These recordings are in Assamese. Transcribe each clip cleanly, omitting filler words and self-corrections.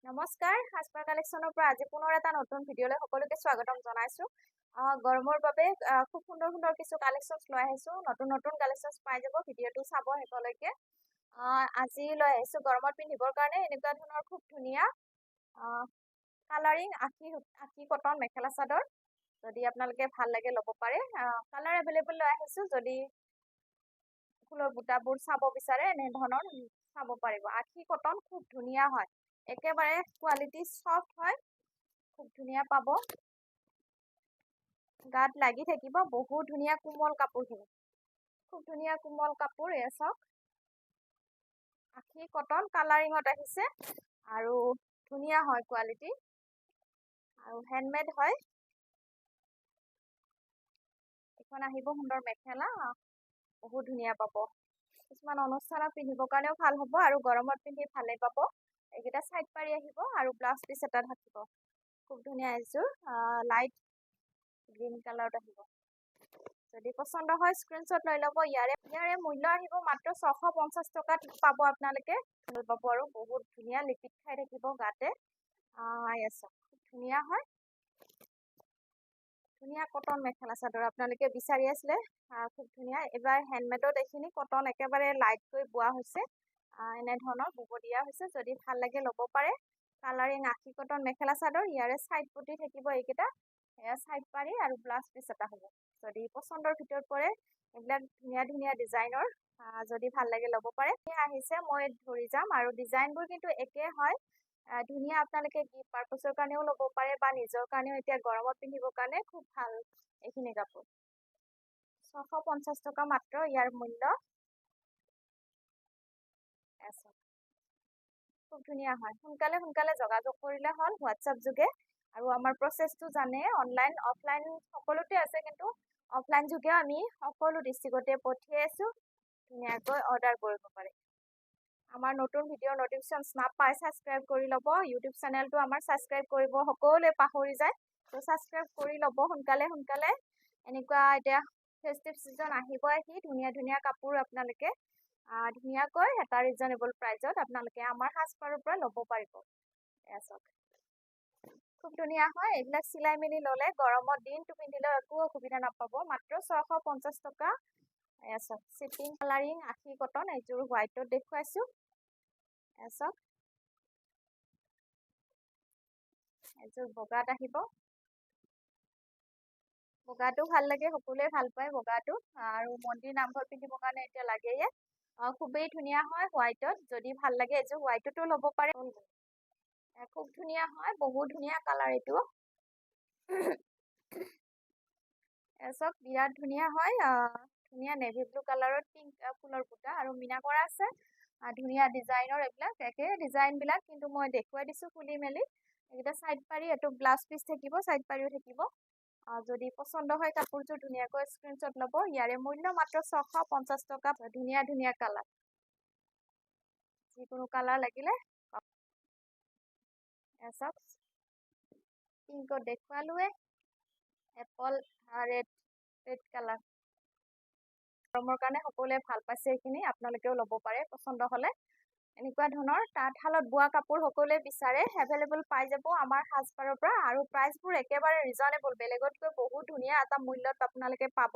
নমস্কাৰ সাজপাৰ কালেকশ্যনৰ পৰা আজি পুনৰ এটা নতুন ভিডিঅ'লৈ সকলোকে স্বাগতম জনাইছোঁ। গৰমৰ বাবে খুব সুন্দৰ সুন্দৰ কিছু কালেকশ্যনছ লৈ আহিছোঁ। নতুন নতুন কালেকশ্যনছ পাই যাব, ভিডিঅ'টো চাব শেষলৈকে। আজি লৈ আহিছোঁ গৰমত পিন্ধিবৰ কাৰণে এনেকুৱা ধৰণৰ খুব ধুনীয়া কালাৰিং আশী কটন মেখেলা চাদৰ। যদি আপোনালোকে ভাল লাগে ল'ব পাৰে। কালাৰ এভেইলেবল লৈ আহিছোঁ। যদি ফুলৰ বুটাবোৰ চাব বিচাৰে এনেধৰণৰ চাব পাৰিব। আশী কটন খুব ধুনীয়া হয়, একেবাৰে কোৱালিটি সফ্ট হয়, খুব ধুনীয়া পাব। গাত লাগি থাকিব, বহুত ধুনীয়া কোমল কাপোৰখিনি, খুব ধুনীয়া কোমল কাপোৰ। এয়া চাওক, আশী কটন কালাৰিঙত আহিছে আৰু ধুনীয়া হয় কোৱালিটি আৰু হেণ্ডমেড হয়। এখন আহিব সুন্দৰ মেখেলা, বহুত ধুনীয়া পাব। কিছুমান অনুষ্ঠানত পিন্ধিবৰ কাৰণেও ভাল হ'ব আৰু গৰমত পিন্ধি ভালেই পাব। এইকেইটা চাইড পাৰি আহিব আৰু ব্লাউজ পিচ এটা থাকিব। খুব ধুনীয়া এযোৰ লাইট গ্ৰীণ কালাৰত আহিব। যদি পচন্দ হয় স্ক্ৰীনশ্বট লৈ ল'ব। ইয়াৰে মূল্য আহিব মাত্ৰ 650 টকাত পাব আপোনালোকে। ভাল পাব আৰু বহুত ধুনীয়া লিপিত খাই থাকিব গাতে। খুব ধুনীয়া হয়, ধুনীয়া কটন মেখেলা চাদৰ আপোনালোকে বিচাৰি আছিলে। খুব ধুনীয়া, এইবাৰ হেণ্ডমেডত এইখিনি কটন একেবাৰে লাইটকৈ বোৱা হৈছে। এনেধৰণৰ বব দিয়া হৈছে। যদি ভাল লাগে ল'ব পাৰে। কালাৰিং আশী কটন মেখেলা চাদৰ, ইয়াৰে চাইড পটি থাকিব এইকেইটা, এয়া চাইড পাৰি আৰু ব্লাউজ পিচ এটা হ'ব। যদি পচন্দৰ ভিতৰত পৰে, এইবিলাক ধুনীয়া ধুনীয়া ডিজাইনৰ, যদি ভাল লাগে ল'ব পাৰে। আহিছে মই ধৰি যাম আৰু ডিজাইনবোৰ কিন্তু একে হয়। ধুনীয়া, আপোনালোকে গিফ্ট পাৰ্পছৰ কাৰণেও ল'ব পাৰে বা নিজৰ কাৰণেও এতিয়া গৰমত পিন্ধিবৰ কাৰণে খুব ভাল এইখিনি কাপোৰ। 650 টকা মাত্ৰ ইয়াৰ মূল্য। খুব ধুনীয়া হয়। সোনকালে সোনকালে যোগাযোগ কৰিলে হ'ল হোৱাটছআপ যোগে। আৰু আমাৰ প্ৰচেছটো জানে, অনলাইন অফলাইন সকলোতে আছে, কিন্তু অফলাইন যোগে আমি সকলো ডিষ্ট্ৰিক্টতে পঠিয়াই আছোঁ। ধুনীয়াকৈ অৰ্ডাৰ কৰিব পাৰে। আমাৰ নতুন ভিডিঅ'ৰ নটিফিকেশ্যনছ নাপায়, ছাবস্ক্ৰাইব কৰি ল'ব। ইউটিউব চেনেলটো আমাৰ ছাবস্ক্ৰাইব কৰিব সকলোৱে পাহৰি যায়, তো ছাবস্ক্ৰাইব কৰি ল'ব সোনকালে সোনকালে। এনেকুৱা এতিয়া ফেষ্টিভ ছিজন আহিবহি, ধুনীয়া ধুনীয়া কাপোৰ আপোনালোকে ধুনীয়াকৈ এটা ৰিজনেবল প্ৰাইজত আপোনালোকে আমাৰ সাজপাৰৰ পৰা ল'ব পাৰিব। এয়া চাওক, খুব ধুনীয়া হয়। এইবিলাক চিলাই মেলি ল'লে গৰমত দিনটো পিন্ধিলেও একো অসুবিধা নাপাব। মাত্ৰ 650 টকা। এয়া চাওক, চিটিং কালাৰিং আশী কটন, এইযোৰ হোৱাইটত দেখুৱাইছোঁ। এয়া চাওক, এযোৰ বগাত আহিব। বগাটো ভাল লাগে, সকলোৱে ভাল পায় বগাটো, আৰু মন্দিৰ নামঘৰ পিন্ধিবৰ কাৰণে এতিয়া লাগেয়ে। খুবেই ধুনীয়া হয় হোৱাইটত। যদি ভাল লাগে এযোৰ হোৱাইটতো ল'ব পাৰে। খুব ধুনীয়া হয়, বহুত ধুনীয়া কালাৰ এইটো। চব বিৰাট ধুনীয়া হয়। ধুনীয়া নেভি ব্লু কালাৰত পিংক ফুলৰ বুটা আৰু মীনা কৰা আছে। ধুনীয়া ডিজাইনৰ এইবিলাক, একে ডিজাইনবিলাক, কিন্তু মই দেখুৱাই দিছোঁ খুলি মেলি। এইকেইটা চাইড পাৰি, এইটো ব্লাউজ পিচ থাকিব, চাইড পাৰিও থাকিব। যদি পচন্দ হয় কাপোৰযোৰ ধুনীয়াকৈ স্ক্ৰীনশ্বট ল'ব। ইয়াৰে মূল্য মাত্ৰ 650 টকা। ধুনীয়া ধুনীয়া কালাৰ, যিকোনো কালাৰ লাগিলে। চাওক, পিংকত দেখুৱালোৱে, এপল ৰেড কালাৰ। গৰমৰ কাৰণে সকলোৱে ভাল পাইছে এইখিনি, আপোনালোকেও ল'ব পাৰে পচন্দ হ'লে। এনেকুৱা ধৰণৰ তাঁতশালত বোৱা কাপোৰ সকলোৱে বিচাৰে, এভেইলেবল পাই যাব আমাৰ সাজপাৰৰ পৰা। আৰু প্ৰাইচবোৰ একেবাৰে ৰিজনেবল, বেলেগতকৈ বহুত ধুনীয়া এটা মূল্যত আপোনালোকে পাব।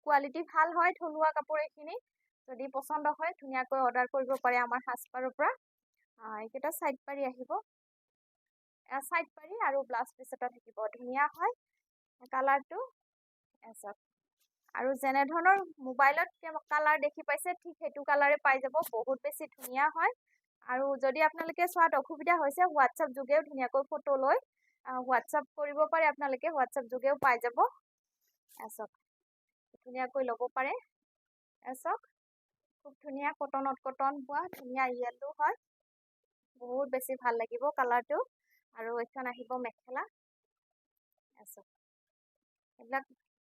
কোৱালিটি ভাল হয়, থলুৱা কাপোৰ এইখিনি। যদি পচন্দ হয় ধুনীয়াকৈ অৰ্ডাৰ কৰিব পাৰে আমাৰ সাজপাৰৰ পৰা। এইকেইটা চাইড পাৰি আহিব, চাইড পাৰি আৰু ব্লাউজ পিচ এটা থাকিব। ধুনীয়া হয় কালাৰটো। আৰু যেনেধৰণৰ মোবাইলত কালাৰ দেখি পাইছে, ঠিক সেইটো কালাৰে পাই যাব। বহুত বেছি ধুনীয়া হয়। আৰু যদি আপোনালোকে চোৱাত অসুবিধা হৈছে, হোৱাটছআপ যোগেও ধুনীয়াকৈ ফটো লৈ হোৱাটছআপ কৰিব পাৰে আপোনালোকে, হোৱাটছআপ যোগেও পাই যাব। চাওক, ধুনীয়াকৈ ল'ব পাৰে। চাওক, খুব ধুনীয়া কটনত কটন বোৱা, ধুনীয়া য়েল্লো হয়, বহুত বেছি ভাল লাগিব কালাৰটো। আৰু এইখন আহিব মেখেলা। চাওক, এইবিলাক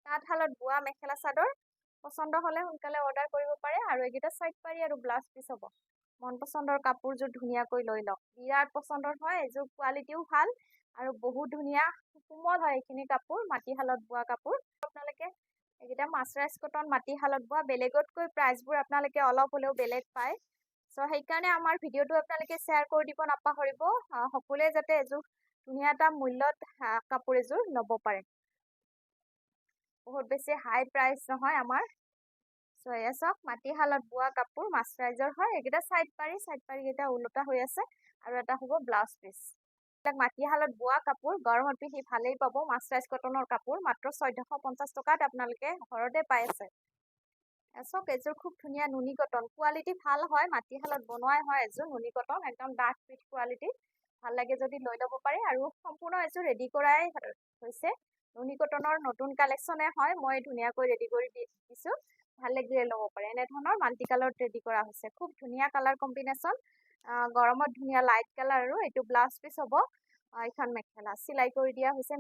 তাঁতশালত বোৱা মেখেলা চাদৰ। পচন্দ হ'লে সোনকালে অৰ্ডাৰ কৰিব পাৰে। আৰু এইকেইটা চাইড পাৰি আৰু ব্লাউজ পিচ হ'ব। মন পচন্দৰ কাপোৰযোৰ ধুনীয়াকৈ লৈ লওক, বিৰাট পচন্দৰ হয়। এইযোৰ কোৱালিটিও ভাল আৰু বহুত ধুনীয়া কোমল হয় এইখিনি কাপোৰ, মাটিশালত বোৱা কাপোৰ। আপোনালোকে এইকেইটা মাছৰাইজ কটন, মাটিশালত বোৱা। বেলেগতকৈ প্ৰাইচবোৰ আপোনালোকে অলপ হ'লেও বেলেগ পায়। সো সেইকাৰণে আমাৰ ভিডিঅ'টো আপোনালোকে শ্বেয়াৰ কৰি দিব নাপাহৰিব সকলোৱে যাতে এযোৰ ধুনীয়া এটা মূল্যত কাপোৰ এযোৰ ল'ব পাৰে বহুত বেছি হাই প্ৰাইচ নহয় আমাৰ সো এয়া চাওক মাটিশালত বোৱা কাপোৰ মাছৰাইজৰ হয় এইকেইটা চাইড পাৰি কেইটা ওলোটা হৈ আছে আৰু এটা হ'ব ব্লাউজ পিচ মাটিশালত বোৱা কাপোৰ গৰমত পিন্ধি ভালেই পাব মাছৰাইজ কটনৰ কাপোৰ মাত্ৰ 1450 টকাত আপোনালোকে ঘৰতে পাই আছে চাওক এযোৰ খুব ধুনীয়া নুনি কটন কোৱালিটি ভাল হয় মাটিশালত বনোৱাই হয় এযোৰ নুনি কটন একদম ডাঠ পিঠ কোৱালিটি ভাল লাগে যদি লৈ ল'ব পাৰে আৰু সম্পূৰ্ণ এযোৰ ৰেডি কৰাই হৈছে নুনি কটনৰ নতুন কালেকশ্যনে হয় মই ধুনীয়াকৈ ৰেডি কৰি দিছোঁ ভাল লাগিলে ল'ব পাৰে এনেধৰণৰ মাল্টি কালাৰত ৰেডি কৰা হৈছে খুব ধুনীয়া কালাৰ কম্বিনেশ্যন গৰমত ধুনীয়া লাইট কালাৰ আৰু এইটো ব্লাউজ পিচ হ'ব এইখন মেখেলা চিলাই কৰি দিয়া হৈছে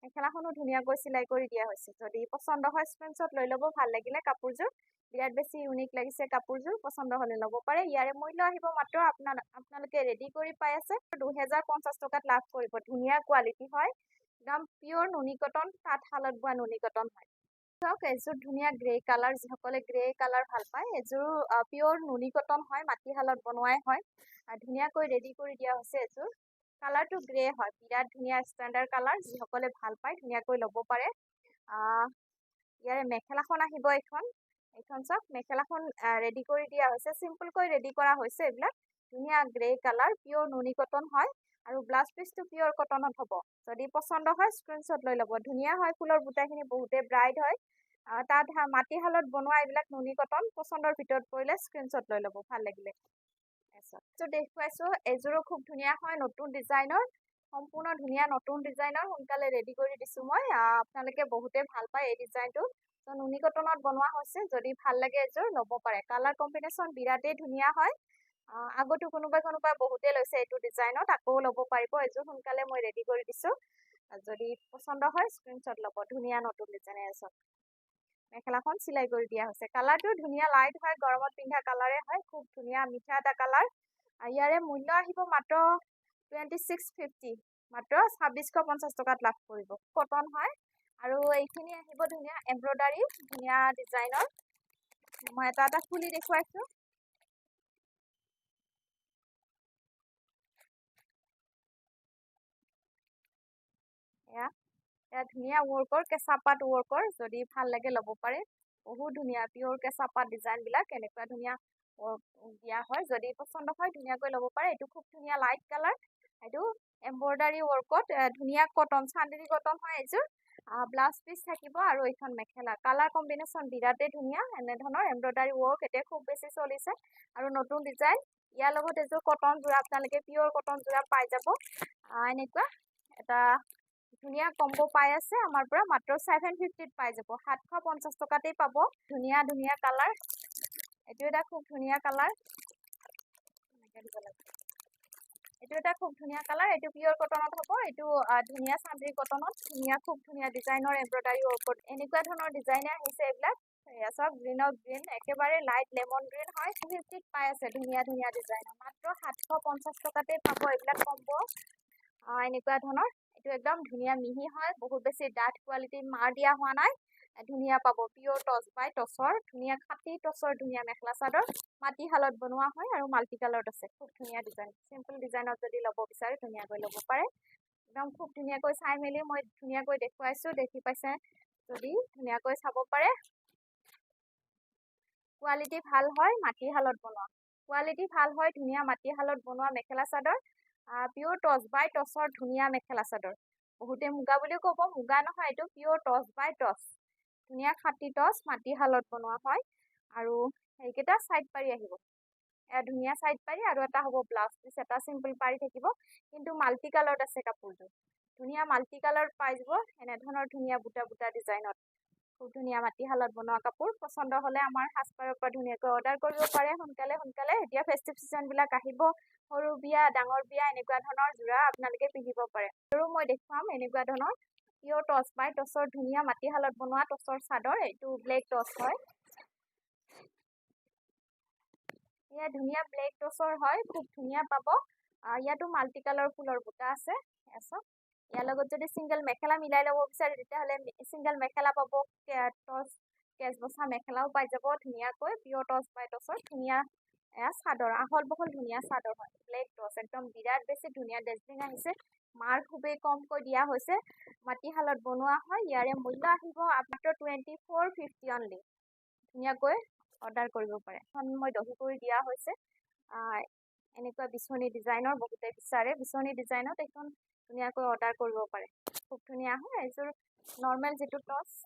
মেখেলাখনো ধুনীয়াকৈ চিলাই কৰি দিয়া হৈছে যদি পচন্দ হয় স্ক্ৰীনশ্বট লৈ ল'ব ভাল লাগিলে কাপোৰযোৰ বিৰাট বেছি ইউনিক লাগিছে কাপোৰযোৰ পচন্দ হ'লে ল'ব পাৰে ইয়াৰে মূল্য আহিব মাত্ৰ আপোনালোকে ৰেডি কৰি পাই আছে 2050 টকাত লাভ কৰিব ধুনীয়া কোৱালিটি হয় একদম পিয়ৰ নুনি কটন তাঁতশালত বোৱা নুনি কটন হয় চাওক এযোৰ ধুনীয়া গ্ৰে কালাৰ যিসকলে গ্ৰে কালাৰ ভাল পায় এযোৰ পিয়ৰ নুনি কটন হয় মাটিশালত বনোৱাই হয় ধুনীয়াকৈ ৰেডি কৰি দিয়া হৈছে এযোৰ কালাৰটো গ্ৰে হয় বিৰাট ধুনীয়া ষ্টেণ্ডাৰ্ড কালাৰ যিসকলে ভাল পায় ধুনীয়াকৈ ল'ব পাৰে ইয়াৰে মেখেলাখন আহিব এইখন চাওক মেখেলাখন ৰেডি কৰি দিয়া হৈছে চিম্পলকৈ ৰেডি কৰা হৈছে এইবিলাক ধুনীয়া গ্ৰে কালাৰ পিয়ৰ নুনি কটন হয় আৰু ব্লাউজ পিচটো পিয়ৰ কটনত হ'ব যদি পচন্দ হয় স্ক্ৰীনশ্বট লৈ ল'ব ধুনীয়া হয় ফুলৰ বুটাখিনি বহুতে ব্ৰাইট হয় তাত মাটিশালত বনোৱা এইবিলাক নুনি কটন পচন্দৰ ভিতৰত পৰিলে স্ক্ৰীনশ্বট লৈ ল'ব ভাল লাগিলে দেখুৱাইছোঁ এযোৰো খুব ধুনীয়া হয় নতুন ডিজাইনৰ সম্পূৰ্ণ ধুনীয়া নতুন ডিজাইনৰ সোনকালে ৰেডি কৰি দিছোঁ মই আপোনালোকে বহুতে ভাল পায় এই ডিজাইনটো নুনি কটনত বনোৱা হৈছে যদি ভাল লাগে এযোৰ ল'ব পাৰে কালাৰ কম্বিনেশ্যন বিৰাটেই ধুনীয়া হয় আগতো কোনোবাই বহুতে লৈছে এইটো ডিজাইনত আকৌ ল'ব পাৰিব এযোৰ সোনকালে মই ৰেডি কৰি দিছোঁ যদি পচন্দ হয় স্ক্ৰীনশ্বট ল'ব ধুনীয়া নতুন ডিজাইন এযোৰ মেখেলাখন চিলাই কৰি দিয়া হৈছে কালাৰটো ধুনীয়া লাইট হয় গৰমত পিন্ধা কালাৰে হয় খুব ধুনীয়া মিঠা এটা কালাৰ ইয়াৰে মূল্য আহিব মাত্ৰ 2650 মাত্ৰ 2650 টকাত লাভ কৰিব কটন হয় আৰু এইখিনি আহিব ধুনীয়া এমব্ৰইডাৰী ধুনীয়া ডিজাইনৰ মই এটা খুলি দেখুৱাইছোঁ এয়া ধুনীয়া ৱৰ্কৰ কেঁচা পাত ৱৰ্কৰ যদি ভাল লাগে ল'ব পাৰে বহুত ধুনীয়া পিয়ৰ কেঁচা পাত ডিজাইনবিলাক এনেকুৱা ধুনীয়া দিয়া হয় যদি পচন্দ হয় ধুনীয়াকৈ ল'ব পাৰে এইটো খুব ধুনীয়া লাইট কালাৰ এইটো এমব্ৰইডাৰী ৱৰ্কত ধুনীয়া কটন চান্দেৰী কটন হয় এযোৰ ব্লাউজ পিচ থাকিব আৰু এইখন মেখেলা কালাৰ কম্বিনেশ্যন বিৰাটেই ধুনীয়া এনেধৰণৰ এমব্ৰইডাৰী ৱৰ্ক এতিয়া খুব বেছি চলিছে আৰু নতুন ডিজাইন ইয়াৰ লগত এযোৰ কটন যোৰা আপোনালোকে পিয়ৰ কটন যোৰা পাই যাব এনেকুৱা এটা ধুনীয়া কম্বো পাই আছে আমাৰ পৰা মাত্ৰ 750ত পাই যাব 750 টকাতেই পাব ধুনীয়া ধুনীয়া কালাৰ এইটো এটা খুব ধুনীয়া কালাৰ এইটো এটা খুব ধুনীয়া কালাৰ এইটো পিয়ৰ কটনত হ'ব এইটো ধুনীয়া চান্দেৰী কটনত ধুনীয়া খুব ধুনীয়া ডিজাইনৰ এমব্ৰইডাৰী ৱৰ্কত এনেকুৱা ধৰণৰ ডিজাইনে আহিছে এইবিলাক এয়া চাওক গ্ৰীণত গ্ৰীণ একেবাৰে লাইট লেমন গ্ৰীণ হয় 50ত পাই আছে ধুনীয়া ধুনীয়া ডিজাইনৰ মাত্ৰ 750 টকাতেই পাব এইবিলাক কম্বো এনেকুৱা ধৰণৰ এইটো একদম ধুনীয়া মিহি হয় বহুত বেছি ডাঠ কোৱালিটিৰ মাৰ দিয়া হোৱা নাই ধুনীয়া পাব পিয়ৰ টচ বাই টচৰ ধুনীয়া খাটি টচৰ ধুনীয়া মেখেলা চাদৰ মাটিশালত বনোৱা হয় আৰু মাল্টি কালাৰত আছে খুব ধুনীয়া ডিজাইন চিম্পল ডিজাইনত যদি ল'ব বিচাৰে ধুনীয়াকৈ ল'ব পাৰে একদম খুব ধুনীয়াকৈ চাই মেলি মই ধুনীয়াকৈ দেখুৱাইছোঁ দেখি পাইছে যদি ধুনীয়াকৈ চাব পাৰে কোৱালিটি ভাল হয় মাটিশালত বনোৱা কোৱালিটি ভাল হয় ধুনীয়া মাটিশালত বনোৱা মেখেলা চাদৰ পিয়ৰ টচ বাই টচৰ ধুনীয়া মেখেলা চাদৰ বহুতে মুগা বুলিও ক'ব মুগা নহয় এইটো পিয়ৰ টচ বাই টচ ধুনীয়া খাটি টচ মাটিশালত বনোৱা হয় আৰু সেইকেইটা চাইড পাৰি আহিব ধুনীয়া চাইড পাৰি আৰু এটা হ'ব ব্লাউজ পিচ এটা চিম্পল পাৰি থাকিব কিন্তু মাল্টি কালাৰত আছে কাপোৰযোৰ ধুনীয়া মাল্টি কালাৰ পাই যাব এনেধৰণৰ ধুনীয়া বুটা বুটা ডিজাইনত খুব ধুনীয়া মাটিশালত বনোৱা কাপোৰ পচন্দ হ'লে আমাৰ সাজপাৰৰ পৰা ধুনীয়াকৈ অৰ্ডাৰ কৰিব পাৰে সোনকালে এতিয়া ফেষ্টিভ চিজনবিলাক আহিব সৰু বিয়া ডাঙৰ বিয়া এনেকুৱা ধৰণৰ যোৰা আপোনালোকে পিন্ধিব পাৰে আৰু মই দেখুৱাম এনেকুৱা ধৰণৰ পিয়ৰ টচ বাই টচৰ ধুনীয়া মাটিশালত বনোৱা টচৰ চাদৰ এইটো ব্লেক টচ হয় এয়া ধুনীয়া ব্লেক টচৰ হয় খুব ধুনীয়া পাব ইয়াতো মাল্টি কালাৰ ফুলৰ বুটা আছে ইয়াৰ লগত যদি চিংগল মেখেলা মিলাই ল'ব বিচাৰে তেতিয়াহ'লে চিংগল মেখেলা পাব টচ কেচ বচা মেখেলাও পাই যাব ধুনীয়াকৈ পিয়ৰ টচ বাই টচৰ ধুনীয়া এয়া চাদৰ আহল বহল ধুনীয়া চাদৰ হয় ব্লেক টচ একদম বিৰাট বেছি ধুনীয়া ডেজিং আহিছে মাৰ খুবেই কমকৈ দিয়া হৈছে মাটিশালত বনোৱা হয় ইয়াৰে মূল্য আহিব মাত্ৰ 2450 অনলি ধুনীয়াকৈ অৰ্ডাৰ কৰিব পাৰে এখন মই দহি কৰি দিয়া হৈছে এনেকুৱা বিচনী ডিজাইনৰ বহুতে বিচাৰে বিচনী ডিজাইনত এখন ধুনীয়াকৈ অৰ্ডাৰ কৰিব পাৰে খুব ধুনীয়া হয় এইযোৰ নৰ্মেল যিটো টচ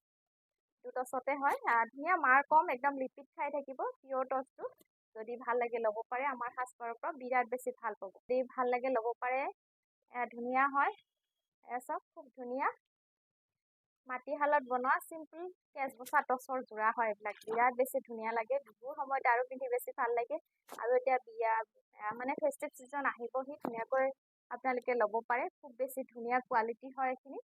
টচতে হয় ধুনীয়া মাৰ কম একদম লিপিড খাই থাকিব পিয়ৰ টচটো যদি ভাল লাগে ল'ব পাৰে আমাৰ সাজপাৰৰ পৰা বিৰাট বেছি ভাল পাব যদি ভাল লাগে ল'ব পাৰে ধুনীয়া হয় চব খুব ধুনীয়া মাটিশালত বনোৱা চিম্পল কেঁচ বচা টচৰ যোৰা হয় এইবিলাক বিৰাট বেছি ধুনীয়া লাগে বিহুৰ সময়ত আৰু পিন্ধি বেছি ভাল লাগে আৰু এতিয়া বিয়া মানে ফেষ্টিভ চিজন আহিবহি ধুনীয়াকৈ আপোনালোকে ল'ব পাৰে খুব বেছি ধুনীয়া কোৱালিটি হয় এইখিনি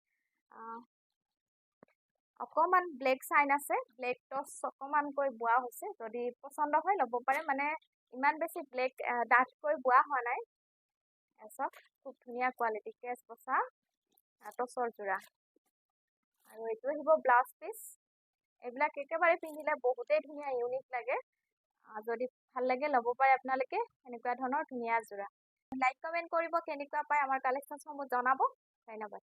অকণমান ব্লেক চাইন আছে ব্লেক টচ অকণমানকৈ বোৱা হৈছে যদি পচন্দ হয় ল'ব পাৰে মানে ইমান বেছি ব্লেক ডাঠকৈ বোৱা হোৱা নাই চব খুব ধুনীয়া কোৱালিটি কেঁচ বচা টচৰ যোৰা আৰু এইটো আহিব ব্লাউজ পিচ এইবিলাক একেবাৰে পিন্ধিলে বহুতেই ধুনীয়া ইউনিক লাগে যদি ভাল লাগে ল'ব পাৰে আপোনালোকে এনেকুৱা ধৰণৰ ধুনীয়া যোৰা লাইক কমেণ্ট কৰিব কেনেকুৱা পায় আমাৰ কালেকশ্যনসমূহ জনাব ধন্যবাদ